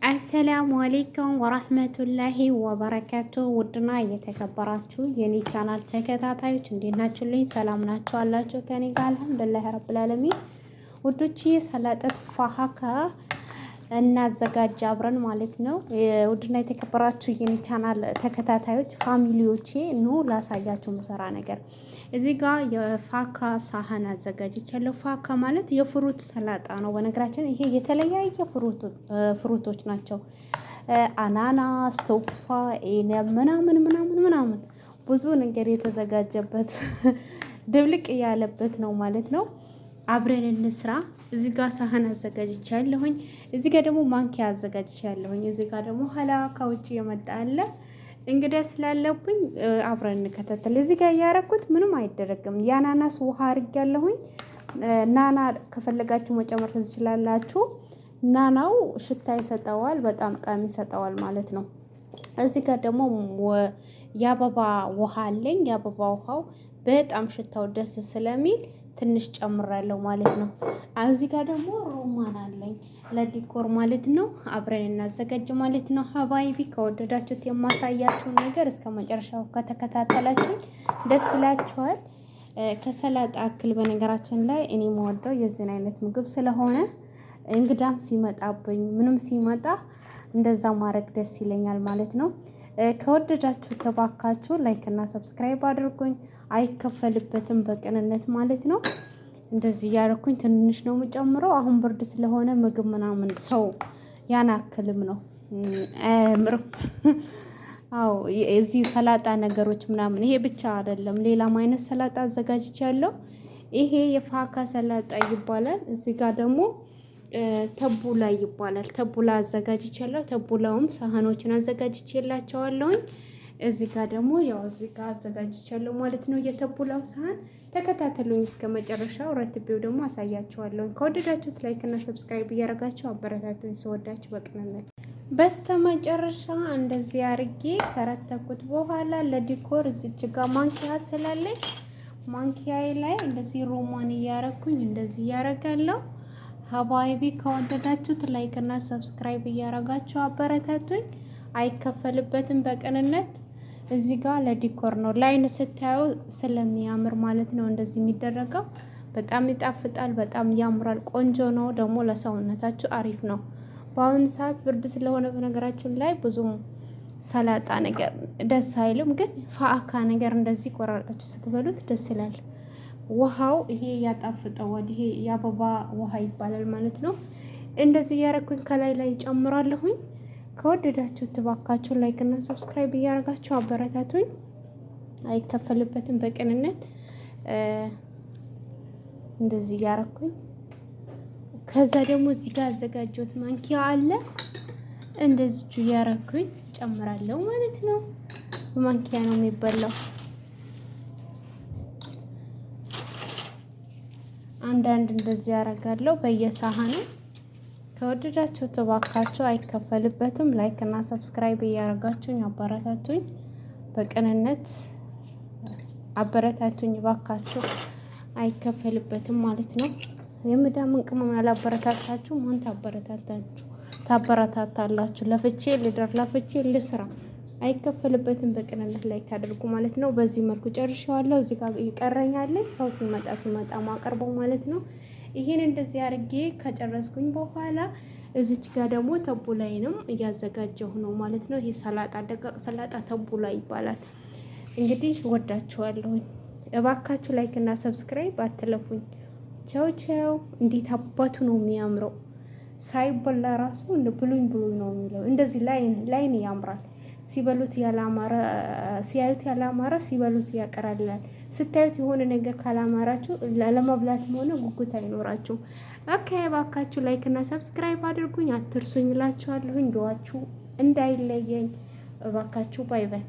አሰላሙ አሌይኩም ወራህመቱላሂ ወበረካቱ። ውድና እየተከበራችሁ የኔ ቻናል ተከታታዮች እንዴት ናችሁልኝ? ሰላም ናችሁ አላችሁ? ከኔ ጋር አልሐምዱሊላህ ረብል ዓለሚን። ውዶቼ ሰላጠት ፋሃካ እናዘጋጅ አብረን ማለት ነው። ውድና የተከበራችሁ የኔ ቻናል ተከታታዮች ፋሚሊዎቼ ኑ ላሳያችሁ ምሰራ ነገር። እዚህ ጋር የፋካ ሳህን አዘጋጅቻለሁ። ፋካ ማለት የፍሩት ሰላጣ ነው። በነገራችን ይሄ የተለያየ ፍሩቶች ናቸው። አናናስ፣ ቶፋ፣ ምናምን ብዙ ነገር የተዘጋጀበት ድብልቅ ያለበት ነው ማለት ነው። አብረን እንስራ። እዚህ ጋር ሳህን አዘጋጅቻለሁኝ። እዚህ ጋር ደግሞ ማንኪያ አዘጋጅቻለሁኝ። እዚህ ጋር ደግሞ ሀላ ከውጭ የመጣ አለ። እንግዲህ ስላለብኝ አብረን እንከታተል። እዚህ ጋር እያረኩት ምንም አይደረግም። የአናናስ ውሃ አድርጌያለሁኝ። ናና ከፈለጋችሁ መጨመር ትችላላችሁ። ናናው ሽታ ይሰጠዋል፣ በጣም ጣዕም ይሰጠዋል ማለት ነው። እዚህ ጋር ደግሞ የአበባ ውሃ አለኝ። የአበባ ውሃው በጣም ሽታው ደስ ስለሚል ትንሽ ጨምራለሁ ማለት ነው። እዚህ ጋር ደግሞ ሮማን አለኝ ለዲኮር ማለት ነው። አብረን እናዘጋጅ ማለት ነው። ሀባይቢ ከወደዳችሁት የማሳያችሁን ነገር እስከ መጨረሻው ከተከታተላችሁ ደስ ይላችኋል። ከሰላጣ አክል በነገራችን ላይ እኔ የምወደው የዚህን አይነት ምግብ ስለሆነ እንግዳም ሲመጣብኝ ምንም ሲመጣ እንደዛ ማድረግ ደስ ይለኛል ማለት ነው። ከወደዳችሁ ተባካችሁ ላይክ እና ሰብስክራይብ አድርጉኝ። አይከፈልበትም በቅንነት ማለት ነው። እንደዚህ ያደረኩኝ ትንሽ ነው የምጨምረው። አሁን ብርድ ስለሆነ ምግብ ምናምን ሰው ያናክልም ነው አያምርም። አዎ እዚህ ሰላጣ ነገሮች ምናምን ይሄ ብቻ አይደለም፣ ሌላም አይነት ሰላጣ አዘጋጅቻለሁ። ይሄ የፋካ ሰላጣ ይባላል። እዚህ ጋር ደግሞ ተቡላ ይባላል። ተቡላ አዘጋጅቻለሁ። ተቡላውም ሳህኖችን አዘጋጅቼላቸዋለሁኝ። እዚህ ጋር ደግሞ ያው እዚህ ጋር አዘጋጅቻለሁ ማለት ነው። የተቡላው ሳህን ተከታተሉኝ እስከ መጨረሻው። ረትቤው ደግሞ አሳያችኋለሁኝ። ከወደዳችሁት ላይክ እና ሰብስክራይብ እያደረጋችሁ አበረታቱኝ። ስወዳችሁ በቅንነት በስተመጨረሻ እንደዚህ አርጌ ከረተኩት በኋላ ለዲኮር እዚች ጋር ማንኪያ ስላለኝ ማንኪያዬ ላይ እንደዚህ ሮማን እያረኩኝ እንደዚህ እያረጋለሁ። ሀባይቢ ከወደዳችሁት ላይክ እና ሰብስክራይብ እያረጋችሁ አበረታቱኝ። አይከፈልበትም በቅንነት። እዚህ ጋር ለዲኮር ነው፣ ላይን ስታዩ ስለሚያምር ማለት ነው እንደዚህ የሚደረገው። በጣም ይጣፍጣል፣ በጣም ያምራል፣ ቆንጆ ነው። ደግሞ ለሰውነታችሁ አሪፍ ነው። በአሁኑ ሰዓት ብርድ ስለሆነ በነገራችን ላይ ብዙም ሰላጣ ነገር ደስ አይልም፣ ግን ፋአካ ነገር እንደዚህ ቆራርጣችሁ ስትበሉት ደስ ይላል። ውሃው ይሄ ያጣፍጠዋል። ይሄ የአበባ ውሃ ይባላል ማለት ነው። እንደዚህ እያረኩኝ ከላይ ላይ ጨምራለሁኝ። ከወደዳችሁ ትባካችሁ ላይክ እና ሰብስክራይብ እያደረጋችሁ አበረታቱኝ። አይከፈልበትም በቅንነት። እንደዚህ እያረኩኝ ከዛ ደግሞ እዚህ ጋር አዘጋጀሁት ማንኪያ አለ። እንደዚሁ እያረኩኝ ጨምራለሁ ማለት ነው። በማንኪያ ነው የሚበላው። አንዳንድ እንደዚህ ያደርጋለሁ በየሳህኑ። ከወደዳችሁ ተባካችሁ አይከፈልበትም። ላይክ እና ሰብስክራይብ እያደረጋችሁኝ አበረታቱኝ። በቅንነት አበረታቱኝ ባካችሁ። አይከፈልበትም ማለት ነው። የምዳምን ቅመም ያላበረታታችሁ ማን ታበረታታላችሁ? ለፍቼ ልደር፣ ለፍቼ ልስራ። አይከፈልበትም በቅንነት ላይክ አድርጉ ማለት ነው። በዚህ መልኩ ጨርሼዋለሁ። እዚህ ጋር ይቀረኛል ሰው ሲመጣ ማቀርበው ማለት ነው። ይሄን እንደዚህ አድርጌ ከጨረስኩኝ በኋላ እዚች ጋር ደግሞ ተቡላይንም እያዘጋጀሁ ነው ማለት ነው። ይሄ ሰላጣ፣ ደቃቅ ሰላጣ ተቡላ ይባላል። እንግዲህ ወዳችኋለሁ። እባካችሁ ላይክ እና ሰብስክራይብ አትለፉኝ። ቻው ቻው። እንዴት አባቱ ነው የሚያምረው! ሳይበላ ራሱ ብሉኝ ነው የሚለው። እንደዚህ ላይን ያምራል። ሲበሉት ያላማረ፣ ሲያዩት ያላማረ ሲበሉት ያቀራልላል። ስታዩት የሆነ ነገር ካላማራችሁ ለመብላትም ሆነ ጉጉት አይኖራችሁም። ኦኬ ባካችሁ ላይክ እና ሰብስክራይብ አድርጉኝ፣ አትርሱኝ እላችኋለሁኝ። ዱአችሁ እንዳይለየኝ እባካችሁ። ባይ ባይ።